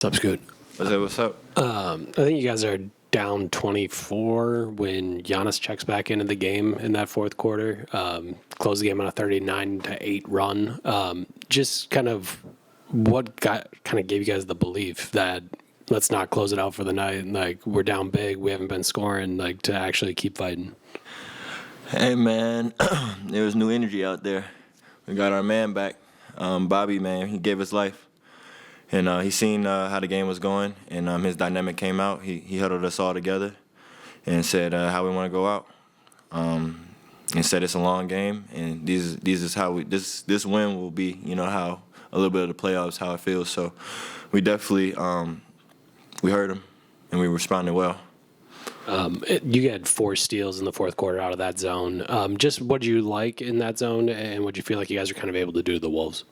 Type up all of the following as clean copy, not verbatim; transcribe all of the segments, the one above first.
What's up, Scoot? What's up? I think you guys are down 24 when Giannis checks back into the game in that fourth quarter. Closed the game on a 39-8 run. Just kind of what gave you guys the belief that let's not close it out for the night. Like, we're down big, we haven't been scoring, like, to actually keep fighting. Hey, man, there was new energy out there. We got our man back. Bobby, man, he gave us life. And he seen how the game was going, and his dynamic came out. He huddled us all together and said how we want to go out. And said it's a long game, and this is how this win will be. You know, how a little bit of the playoffs, how it feels. So we definitely we heard him, and we responded well. You had 4 steals in the fourth quarter out of that zone. Just what do you like in that zone, and what do you feel like you guys are kind of able to do to the Wolves?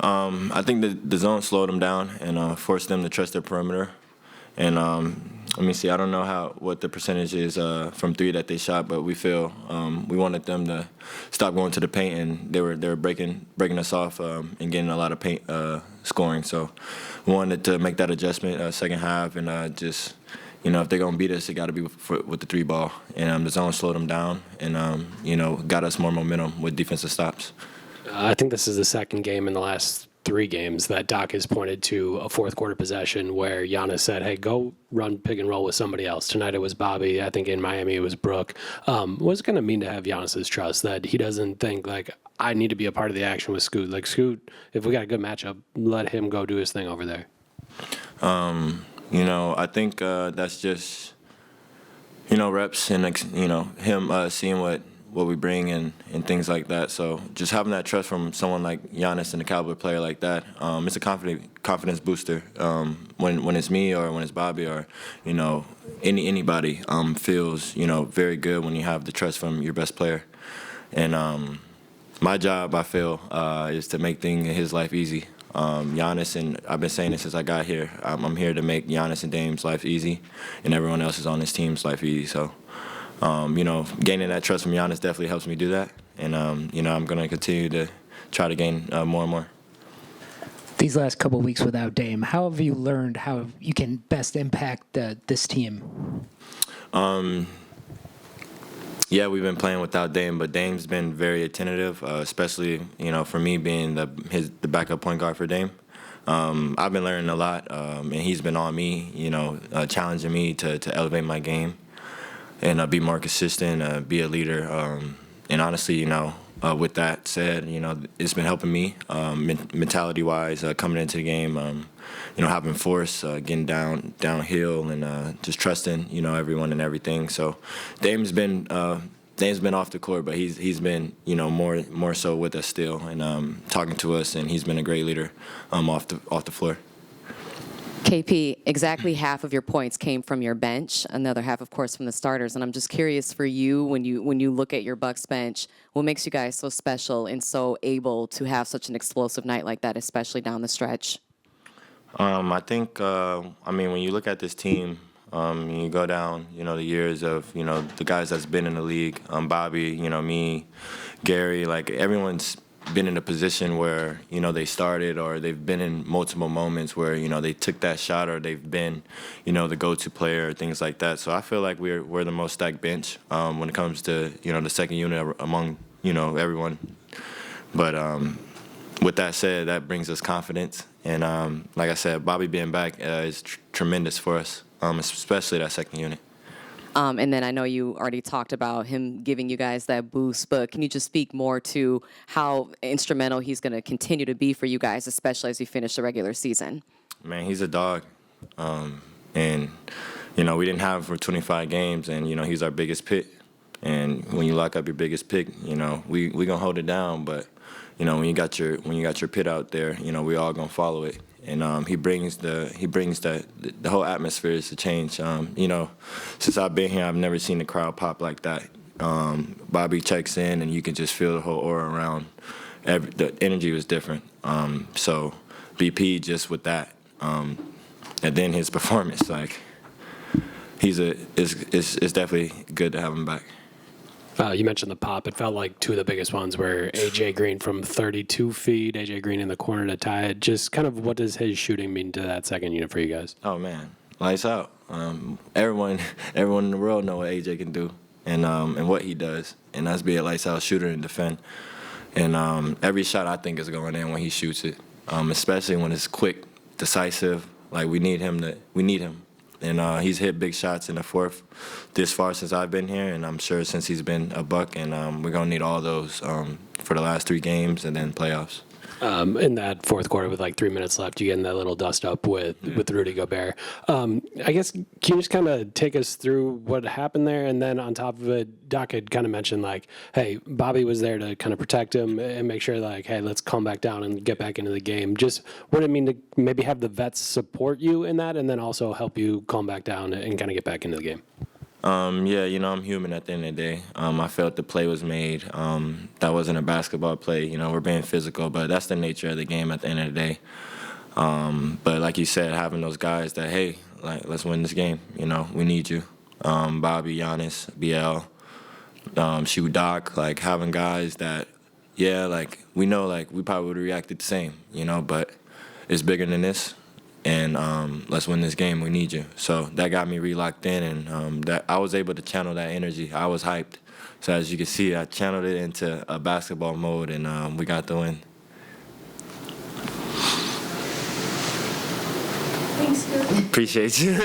I think the zone slowed them down and forced them to trust their perimeter. And let me see, I don't know what the percentage is from 3 that they shot, but we feel we wanted them to stop going to the paint, and they were breaking us off and getting a lot of paint scoring. So we wanted to make that adjustment second half, and just, you know, if they're gonna beat us, it got to be with the 3 ball. And the zone slowed them down, and you know, got us more momentum with defensive stops. I think this is the second game in the last 3 games that Doc has pointed to a fourth quarter possession where Giannis said, hey, go run pick and roll with somebody else. Tonight it was Bobby. I think in Miami it was Brooke. What's it going to mean to have Giannis's trust that he doesn't think, like, I need to be a part of the action with Scoot? Like, Scoot, if we got a good matchup, let him go do his thing over there. You know, I think that's just, you know, reps and, you know, him seeing what we bring and things like that. So just having that trust from someone like Giannis and a caliber player like that, it's a confidence booster. When it's me or when it's Bobby or, you know, anybody feels, you know, very good when you have the trust from your best player. And my job, I feel, is to make things in his life easy. Giannis, and I've been saying this since I got here, I'm here to make Giannis and Dame's life easy, and everyone else is on his team's life easy. So you know, gaining that trust from Giannis definitely helps me do that. And, you know, I'm going to continue to try to gain more and more. These last couple of weeks without Dame, how have you learned how you can best impact this team? Yeah, we've been playing without Dame, but Dame's been very attentive, especially, you know, for me being the backup point guard for Dame. I've been learning a lot, and he's been on me, you know, challenging me to elevate my game. And be more consistent, be a leader. And honestly, you know, with that said, you know, it's been helping me mentality-wise, coming into the game, you know, having force, getting downhill, and just trusting, you know, everyone and everything. So Dame's been off the court, but he's been, you know, more so with us still and talking to us, and he's been a great leader off the floor. KP, exactly half of your points came from your bench, another half, of course, from the starters. And I'm just curious for you, when you look at your Bucks bench, what makes you guys so special and so able to have such an explosive night like that, especially down the stretch? I think, I mean, when you look at this team, you go down, you know, the years of, you know, the guys that's been in the league, Bobby, you know, me, Gary, like, everyone's been in a position where, you know, they started, or they've been in multiple moments where, you know, they took that shot, or they've been, you know, the go-to player, or things like that. So I feel like we're the most stacked bench when it comes to, you know, the second unit among, you know, everyone. But with that said, that brings us confidence. And like I said, Bobby being back is tremendous for us, especially that second unit. And then I know you already talked about him giving you guys that boost, but can you just speak more to how instrumental he's going to continue to be for you guys, especially as you finish the regular season? Man, he's a dog. And, you know, we didn't have for 25 games, and, you know, he's our biggest pick. And when you lock up your biggest pick, you know, we going to hold it down. But, you know, when you got your pit out there, you know, we all going to follow it. And he brings the whole atmosphere is to change. You know, since I've been here, I've never seen the crowd pop like that. Bobby checks in, and you can just feel the whole aura around. The energy was different. So BP just with that, and then his performance, like, it's definitely good to have him back. You mentioned the pop. It felt like two of the biggest ones were A.J. Green from 32 feet, A.J. Green in the corner to tie it. Just kind of what does his shooting mean to that second unit for you guys? Oh, man, lights out. Everyone in the world know what A.J. can do and what he does, and that's be a lights out shooter and defend. And every shot I think is going in when he shoots it, especially when it's quick, decisive. Like we need him. And he's hit big shots in the fourth this far since I've been here, and I'm sure since he's been a Buck. And we're going to need all those for the last 3 games and then playoffs. In that fourth quarter with like 3 minutes left, you getting that little dust up with Rudy Gobert. I guess, can you just kind of take us through what happened there? And then on top of it, Doc had kind of mentioned like, hey, Bobby was there to kind of protect him and make sure like, hey, let's calm back down and get back into the game. Just what did it mean to maybe have the vets support you in that and then also help you calm back down and kind of get back into the game? Yeah, I'm human at the end of the day. I felt the play was made. That wasn't a basketball play. We're being physical, but that's the nature of the game at the end of the day. But like you said, having those guys that, hey, like, let's win this game. We need you. Bobby, Giannis, BL, Shoot Doc, like having guys that, yeah, like we know like we probably would have reacted the same, but it's bigger than this. And let's win this game. We need you. So that got me re-locked in, and that I was able to channel that energy. I was hyped. So as you can see, I channeled it into a basketball mode, and we got the win. Thanks, Scoop. Appreciate you.